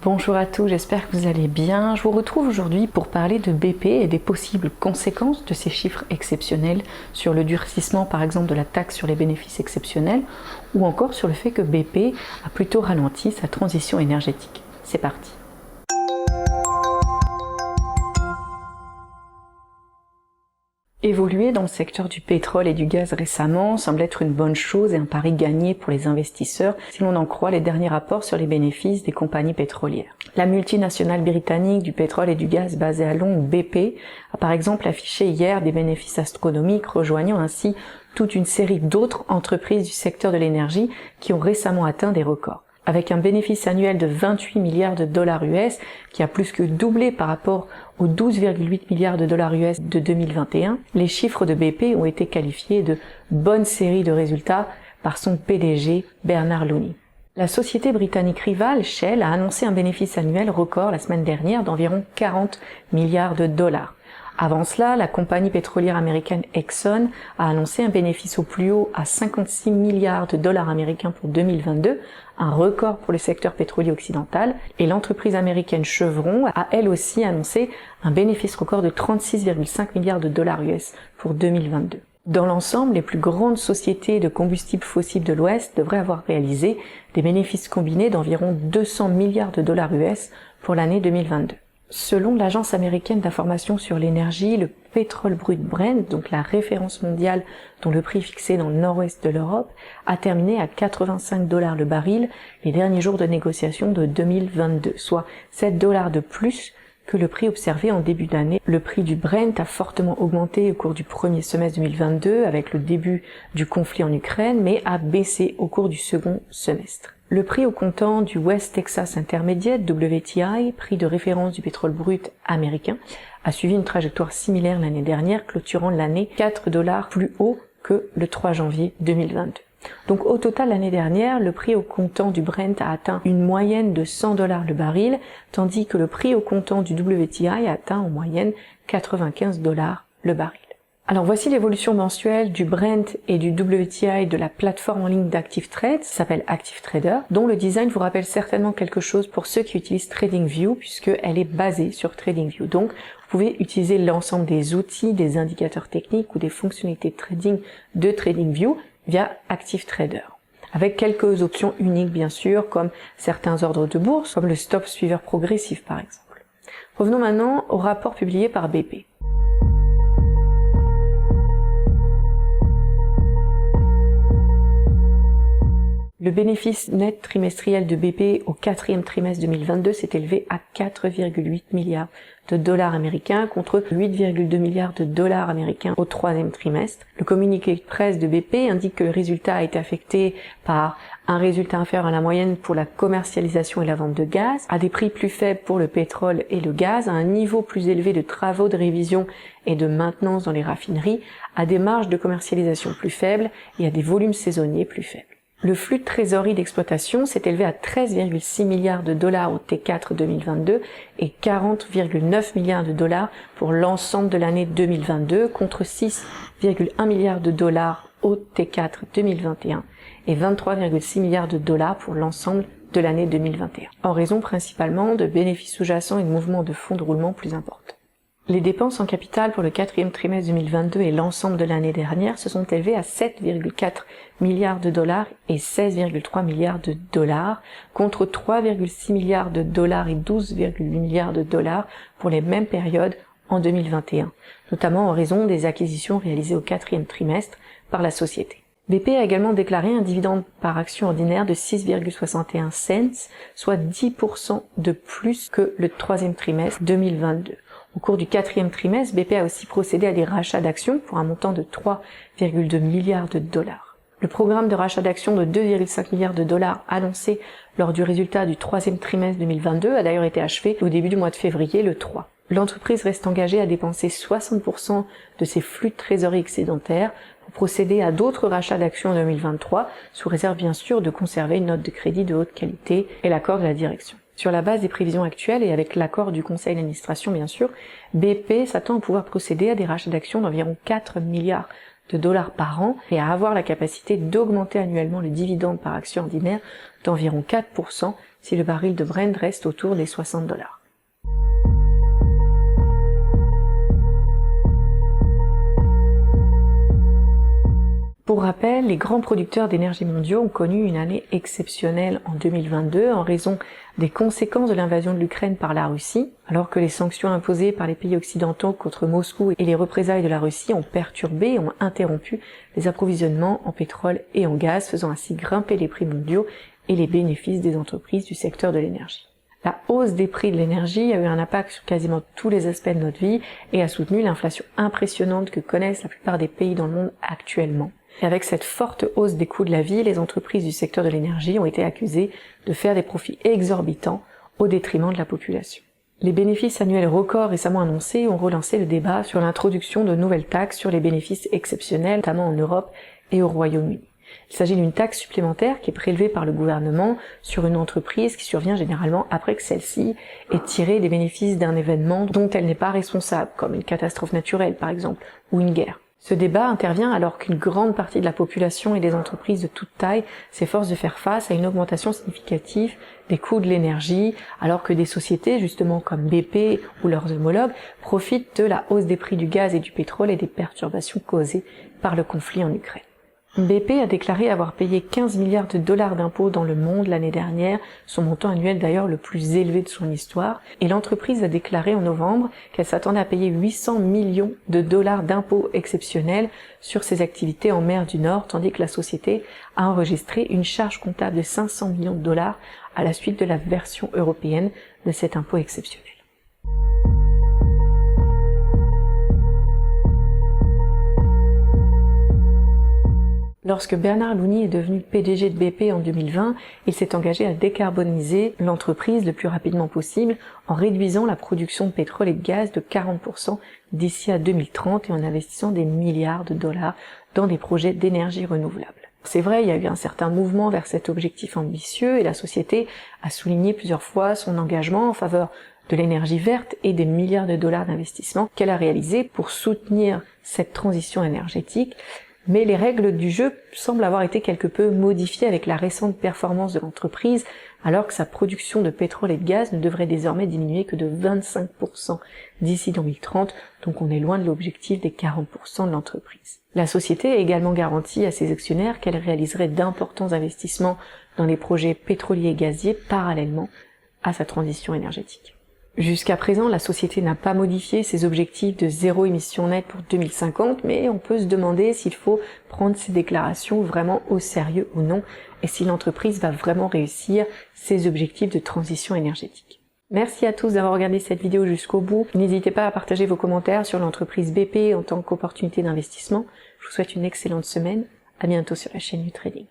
Bonjour à tous, j'espère que vous allez bien. Je vous retrouve aujourd'hui pour parler de BP et des possibles conséquences de ces chiffres exceptionnels sur le durcissement par exemple de la taxe sur les bénéfices exceptionnels ou encore sur le fait que BP a plutôt ralenti sa transition énergétique. C'est parti. Évoluer dans le secteur du pétrole et du gaz récemment semble être une bonne chose et un pari gagné pour les investisseurs si l'on en croit les derniers rapports sur les bénéfices des compagnies pétrolières. La multinationale britannique du pétrole et du gaz basée à Londres, BP, a par exemple affiché hier des bénéfices astronomiques, rejoignant ainsi toute une série d'autres entreprises du secteur de l'énergie qui ont récemment atteint des records. Avec un bénéfice annuel de 28 milliards de dollars US, qui a plus que doublé par rapport aux 12,8 milliards de dollars US de 2021, les chiffres de BP ont été qualifiés de bonne série de résultats par son PDG Bernard Looney. La société britannique rivale, Shell, a annoncé un bénéfice annuel record la semaine dernière d'environ 40 milliards de dollars. Avant cela, la compagnie pétrolière américaine Exxon a annoncé un bénéfice au plus haut à 56 milliards de dollars américains pour 2022, un record pour le secteur pétrolier occidental, et l'entreprise américaine Chevron a elle aussi annoncé un bénéfice record de 36,5 milliards de dollars US pour 2022. Dans l'ensemble, les plus grandes sociétés de combustibles fossiles de l'Ouest devraient avoir réalisé des bénéfices combinés d'environ 200 milliards de dollars US pour l'année 2022. Selon l'agence américaine d'information sur l'énergie, le pétrole brut Brent, donc la référence mondiale dont le prix est fixé dans le nord-ouest de l'Europe, a terminé à 85 $ le baril les derniers jours de négociation de 2022, soit 7 $ de plus que le prix observé en début d'année. Le prix du Brent a fortement augmenté au cours du premier semestre 2022 avec le début du conflit en Ukraine, mais a baissé au cours du second semestre. Le prix au comptant du West Texas Intermediate, WTI, prix de référence du pétrole brut américain, a suivi une trajectoire similaire l'année dernière, clôturant l'année 4 $ plus haut que le 3 janvier 2022. Donc au total l'année dernière, le prix au comptant du Brent a atteint une moyenne de 100 $ le baril, tandis que le prix au comptant du WTI a atteint en moyenne 95 $ le baril. Alors voici l'évolution mensuelle du Brent et du WTI de la plateforme en ligne d'Active Trade, ça s'appelle Active Trader, dont le design vous rappelle certainement quelque chose pour ceux qui utilisent TradingView, puisqu'elle est basée sur TradingView. Donc vous pouvez utiliser l'ensemble des outils, des indicateurs techniques ou des fonctionnalités de trading de TradingView via Active Trader, avec quelques options uniques bien sûr, comme certains ordres de bourse, comme le stop suiveur progressif par exemple. Revenons maintenant au rapport publié par BP. Le bénéfice net trimestriel de BP au quatrième trimestre 2022 s'est élevé à 4,8 milliards de dollars américains contre 8,2 milliards de dollars américains au troisième trimestre. Le communiqué de presse de BP indique que le résultat a été affecté par un résultat inférieur à la moyenne pour la commercialisation et la vente de gaz, à des prix plus faibles pour le pétrole et le gaz, à un niveau plus élevé de travaux de révision et de maintenance dans les raffineries, à des marges de commercialisation plus faibles et à des volumes saisonniers plus faibles. Le flux de trésorerie d'exploitation s'est élevé à 13,6 milliards de dollars au T4 2022 et 40,9 milliards de dollars pour l'ensemble de l'année 2022 contre 6,1 milliards de dollars au T4 2021 et 23,6 milliards de dollars pour l'ensemble de l'année 2021, en raison principalement de bénéfices sous-jacents et de mouvements de fonds de roulement plus importants. Les dépenses en capital pour le quatrième trimestre 2022 et l'ensemble de l'année dernière se sont élevées à 7,4 milliards de dollars et 16,3 milliards de dollars contre 3,6 milliards de dollars et 12,8 milliards de dollars pour les mêmes périodes en 2021, notamment en raison des acquisitions réalisées au quatrième trimestre par la société. BP a également déclaré un dividende par action ordinaire de 6,61 cents, soit 10% de plus que le troisième trimestre 2022. Au cours du quatrième trimestre, BP a aussi procédé à des rachats d'actions pour un montant de 3,2 milliards de dollars. Le programme de rachat d'actions de 2,5 milliards de dollars annoncé lors du résultat du troisième trimestre 2022 a d'ailleurs été achevé au début du mois de février, le 3. L'entreprise reste engagée à dépenser 60% de ses flux de trésorerie excédentaires pour procéder à d'autres rachats d'actions en 2023, sous réserve bien sûr de conserver une note de crédit de haute qualité et l'accord de la direction. Sur la base des prévisions actuelles et avec l'accord du conseil d'administration bien sûr, BP s'attend à pouvoir procéder à des rachats d'actions d'environ 4 milliards de dollars par an et à avoir la capacité d'augmenter annuellement le dividende par action ordinaire d'environ 4% si le baril de Brent reste autour des 60 dollars. Pour rappel, les grands producteurs d'énergie mondiaux ont connu une année exceptionnelle en 2022 en raison des conséquences de l'invasion de l'Ukraine par la Russie, alors que les sanctions imposées par les pays occidentaux contre Moscou et les représailles de la Russie ont perturbé et ont interrompu les approvisionnements en pétrole et en gaz, faisant ainsi grimper les prix mondiaux et les bénéfices des entreprises du secteur de l'énergie. La hausse des prix de l'énergie a eu un impact sur quasiment tous les aspects de notre vie et a soutenu l'inflation impressionnante que connaissent la plupart des pays dans le monde actuellement. Et avec cette forte hausse des coûts de la vie, les entreprises du secteur de l'énergie ont été accusées de faire des profits exorbitants au détriment de la population. Les bénéfices annuels records récemment annoncés ont relancé le débat sur l'introduction de nouvelles taxes sur les bénéfices exceptionnels, notamment en Europe et au Royaume-Uni. Il s'agit d'une taxe supplémentaire qui est prélevée par le gouvernement sur une entreprise qui survient généralement après que celle-ci ait tiré des bénéfices d'un événement dont elle n'est pas responsable, comme une catastrophe naturelle par exemple, ou une guerre. Ce débat intervient alors qu'une grande partie de la population et des entreprises de toute taille s'efforcent de faire face à une augmentation significative des coûts de l'énergie, alors que des sociétés, justement comme BP ou leurs homologues, profitent de la hausse des prix du gaz et du pétrole et des perturbations causées par le conflit en Ukraine. BP a déclaré avoir payé 15 milliards de dollars d'impôts dans le monde l'année dernière, son montant annuel d'ailleurs le plus élevé de son histoire, et l'entreprise a déclaré en novembre qu'elle s'attendait à payer 800 millions de dollars d'impôts exceptionnels sur ses activités en mer du Nord, tandis que la société a enregistré une charge comptable de 500 millions de dollars à la suite de la version européenne de cet impôt exceptionnel. Lorsque Bernard Looney est devenu PDG de BP en 2020, il s'est engagé à décarboniser l'entreprise le plus rapidement possible en réduisant la production de pétrole et de gaz de 40% d'ici à 2030 et en investissant des milliards de dollars dans des projets d'énergie renouvelable. C'est vrai, il y a eu un certain mouvement vers cet objectif ambitieux et la société a souligné plusieurs fois son engagement en faveur de l'énergie verte et des milliards de dollars d'investissement qu'elle a réalisés pour soutenir cette transition énergétique. Mais les règles du jeu semblent avoir été quelque peu modifiées avec la récente performance de l'entreprise, alors que sa production de pétrole et de gaz ne devrait désormais diminuer que de 25% d'ici 2030, donc on est loin de l'objectif des 40% de l'entreprise. La société a également garanti à ses actionnaires qu'elle réaliserait d'importants investissements dans les projets pétroliers et gaziers parallèlement à sa transition énergétique. Jusqu'à présent, la société n'a pas modifié ses objectifs de zéro émission nette pour 2050, mais on peut se demander s'il faut prendre ces déclarations vraiment au sérieux ou non, et si l'entreprise va vraiment réussir ses objectifs de transition énergétique. Merci à tous d'avoir regardé cette vidéo jusqu'au bout. N'hésitez pas à partager vos commentaires sur l'entreprise BP en tant qu'opportunité d'investissement. Je vous souhaite une excellente semaine. À bientôt sur la chaîne NuTrading.